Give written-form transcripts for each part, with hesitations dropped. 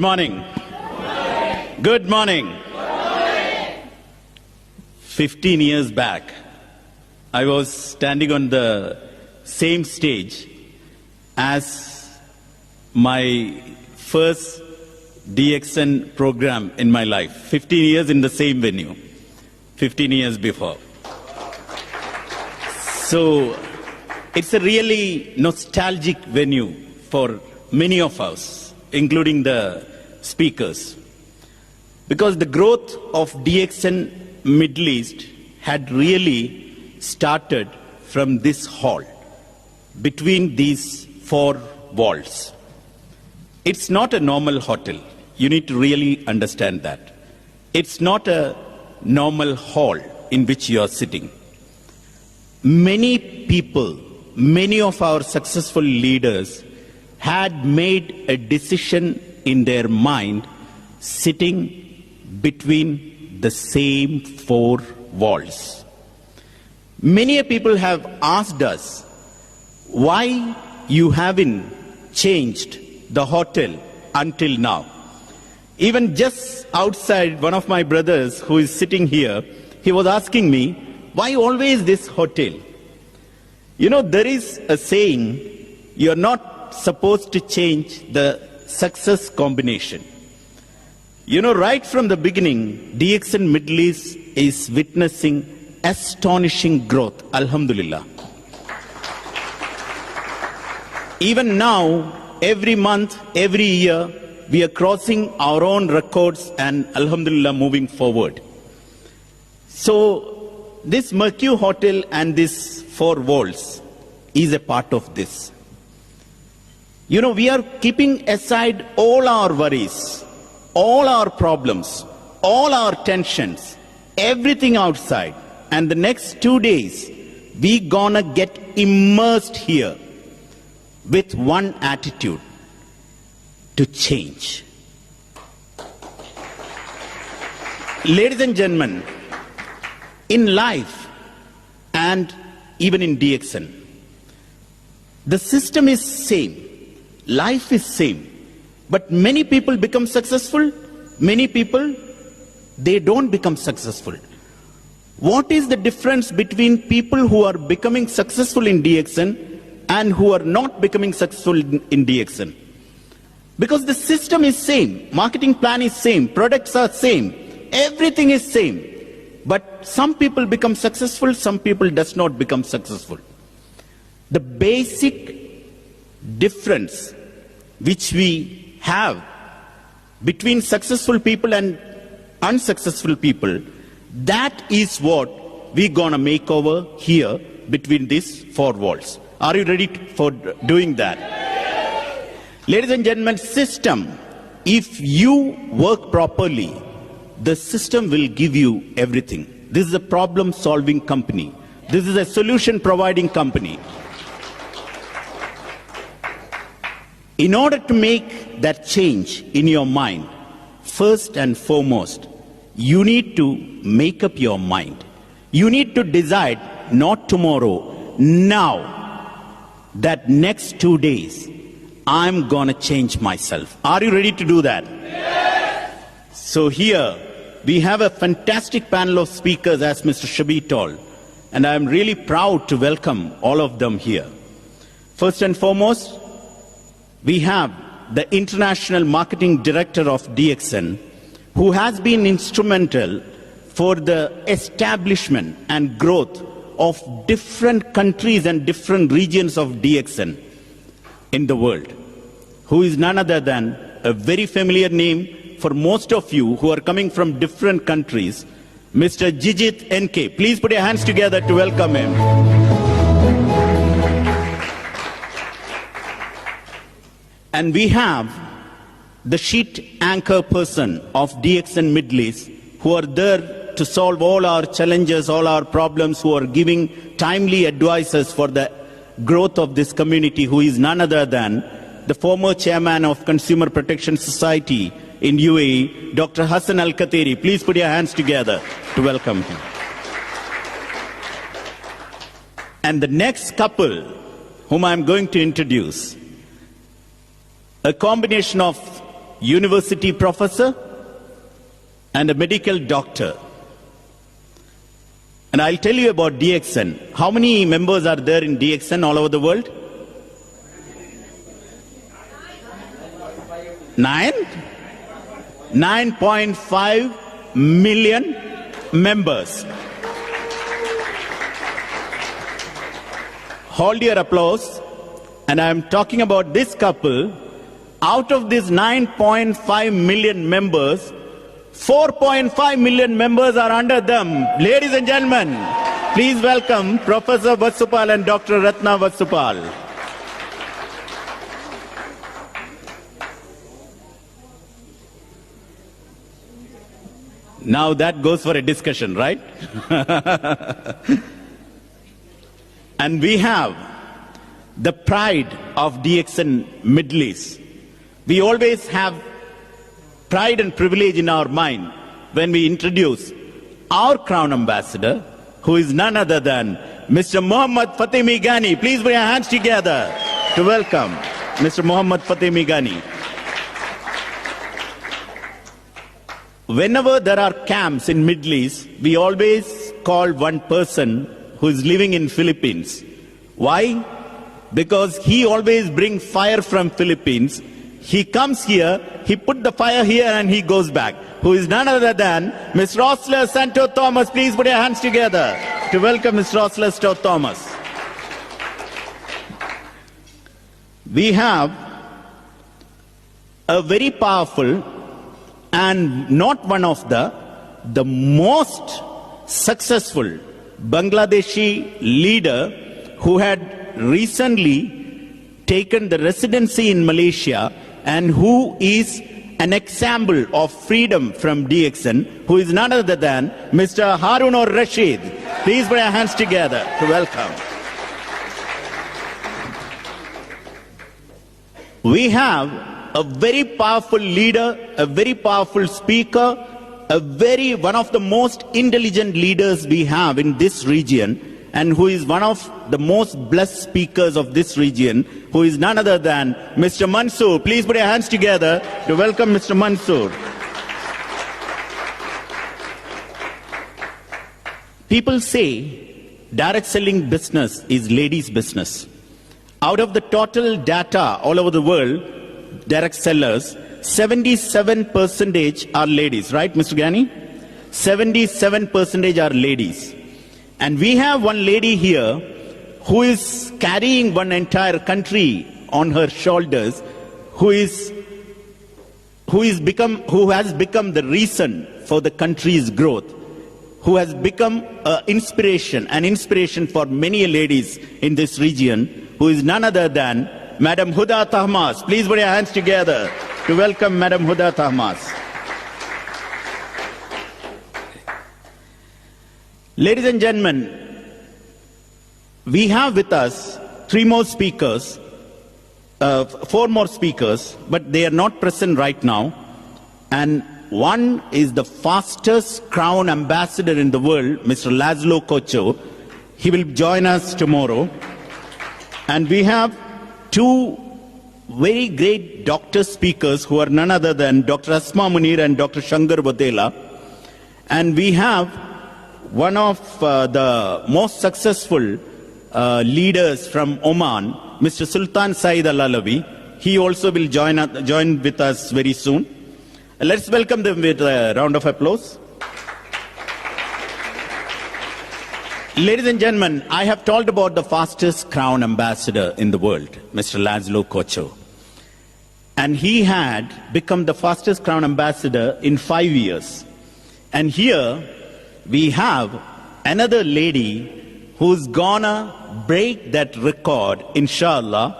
morning. Good morning. 15 years back, I was standing on the same stage as my first DXN program in my life. 15 years in the same venue, 15 years before. So it's a really nostalgic venue for many of us, including the speakers. Because the growth of DXN Middle East had really started from this hall, between these four walls. It's not a normal hotel. You need to really understand that. It's not a normal hall in which you are sitting. Many people, many of our successful leaders had made a decision in their mind sitting between the same four walls. Many people have asked us why you haven't changed the hotel until now. Even just outside, one of my brothers who is sitting here, he was asking me, why always this hotel? You know, there is a saying, you're not supposed to change the success combination. You know, right from the beginning, DXN Middle East is witnessing astonishing growth, alhamdulillah. Even now, every month, every year, we are crossing our own records and alhamdulillah moving forward. So, this Mercure Hotel and these four walls is a part of this. You know, we are keeping aside all our worries, all our problems, all our tensions, everything outside. And the next 2 days, we gonna get immersed here with one attitude, to change. Ladies and gentlemen, in life and even in DXN, the system is same, life is same, but many people become successful, many people, they don't become successful. What is the difference between people who are becoming successful in DXN and who are not becoming successful in DXN? Because the system is same, marketing plan is same, products are same, everything is same. But some people become successful, some people does not become successful. The basic difference which we have between successful people and unsuccessful people, that is what we're gonna make over here between these four walls. Are you ready for doing that? Ladies and gentlemen, system, if you work properly, the system will give you everything. This is a problem-solving company. This is a solution-providing company. In order to make that change in your mind, first and foremost, you need to make up your mind. You need to decide, not tomorrow, now, that next 2 days, I'm gonna change myself. Are you ready to do that? Yes. So here, we have a fantastic panel of speakers, as Mr. Shabir told, and I'm really proud to welcome all of them here. First and foremost, we have the International Marketing Director of DXN, who has been instrumental for the establishment and growth of different countries and different regions of DXN in the world, who is none other than a very familiar name for most of you who are coming from different countries, Mr. Jijit NK. Please put your hands together to welcome him. And we have the sheet anchor person of DXN Middle East, who are there to solve all our challenges, all our problems, who are giving timely advices for the growth of this community, who is none other than the former chairman of Consumer Protection Society in UAE, Dr. Hassan Al-Khateeri. Please put your hands together to welcome him. And the next couple whom I'm going to introduce, a combination of university professor, and a medical doctor. And I'll tell you about DXN. How many members are there in DXN all over the world? 9.5 million members. Hold your applause. And I'm talking about this couple. Out of these 9.5 million members, 4.5 million members are under them. Ladies and gentlemen, please welcome Professor Vasupal and Dr. Ratna Vasupal. Now that goes for a discussion, right? And we have the pride of DXN Middle East. We always have pride and privilege in our mind when we introduce our Crown Ambassador, who is none other than Mr. Mohammad Fatemi Ghani. Please put your hands together to welcome Mr. Mohammad Fatemi Ghani. Whenever there are camps in Middle East, we always call one person who is living in Philippines. Why? Because he always brings fire from Philippines. He comes here, he put the fire here and he goes back. Who is none other than Ms. Rosler Santo Thomas. Please put your hands together to welcome Ms. Rosler Santo Thomas. We have a very powerful and not one of the most successful Bangladeshi leader who had recently taken the residency in Malaysia and who is an example of freedom from DXN, who is none other than Mr. Harun al-Rashid. Please put your hands together to welcome. We have a very powerful leader, a very powerful speaker, one of the most intelligent leaders we have in this region, and who is one of the most blessed speakers of this region, who is none other than Mr. Mansoor. Please put your hands together to welcome Mr. Mansoor. People say direct selling business is ladies' business. Out of the total data all over the world, direct sellers, 77% are ladies, right, Mr. Ghani? 77% are ladies. And we have one lady here who is carrying one entire country on her shoulders, who has become the reason for the country's growth, who has become an inspiration for many ladies in this region, who is none other than Madam Huda Tahmas. Please put your hands together to welcome Madam Huda Tahmas. Ladies and gentlemen, we have with us four more speakers, but they are not present right now. And one is the fastest Crown Ambassador in the world, Mr. Laszlo Kocho. He will join us tomorrow. And we have two very great doctor speakers who are none other than Dr. Asma Munir and Dr. Shankar Wadela. And we have one of the most successful leaders from Oman, Mr. Sultan Saeed Al-Alawi. He also will join with us very soon. Let's welcome them with a round of applause. Ladies and gentlemen, I have told about the fastest Crown Ambassador in the world, Mr. Laszlo Kocho. And he had become the fastest Crown Ambassador in 5 years. And here we have another lady who's gonna break that record, inshallah,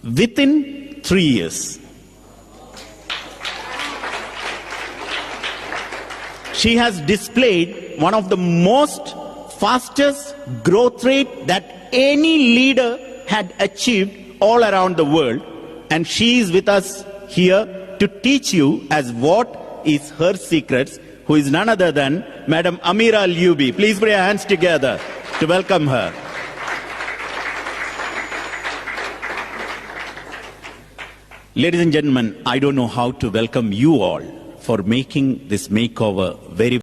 within 3 years. She has displayed one of the most fastest growth rate that any leader had achieved all around the world. And she is with us here to teach you as what is her secrets, who is none other than Madam Amira Al-Yubi. Please put your hands together to welcome her. Ladies and gentlemen, I don't know how to welcome you all for making this makeover very